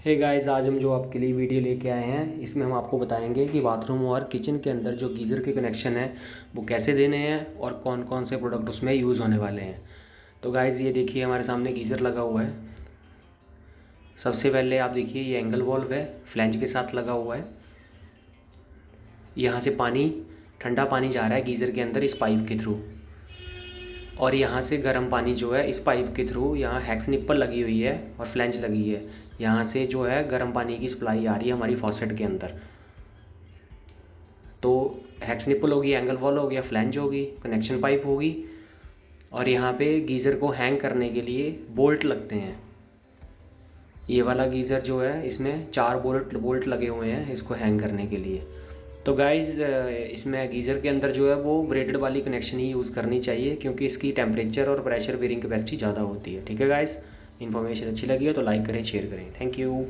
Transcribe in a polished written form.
Hey guys, आज हम जो आपके लिए वीडियो लेके आए हैं इसमें हम आपको बताएंगे कि बाथरूम और किचन के अंदर जो गीज़र के कनेक्शन हैं वो कैसे देने हैं और कौन कौन से प्रोडक्ट उसमें यूज़ होने वाले हैं। तो गाइस, ये देखिए हमारे सामने गीज़र लगा हुआ है। सबसे पहले आप देखिए ये एंगल वॉल्व है, फ्लैंज के साथ लगा हुआ है। यहाँ से ठंडा पानी जा रहा है गीज़र के अंदर इस पाइप के थ्रू, और यहाँ से गर्म पानी जो है इस पाइप के थ्रू, यहाँ हैक्स निप्पल लगी हुई है और फ्लैंज लगी है। यहाँ से जो है गर्म पानी की सप्लाई आ रही है हमारी फॉसेट के अंदर। तो हैक्स निप्पल होगी, एंगल वॉल हो गया, फ्लैंज होगी, कनेक्शन पाइप होगी, और यहाँ पे गीज़र को हैंग करने के लिए बोल्ट लगते हैं। ये वाला गीज़र जो है इसमें 4 बोल्ट लगे हुए हैं इसको हैंग करने के लिए। तो गाइज़, इसमें गीज़र के अंदर जो है वो ब्रेडेड वाली कनेक्शन ही यूज़ करनी चाहिए, क्योंकि इसकी टेम्परेचर और प्रेशर बेरिंग कैपेसिटी ज़्यादा होती है। ठीक है गाइज़, इन्फॉर्मेशन अच्छी लगी हो तो लाइक करें, शेयर करें। Thank you.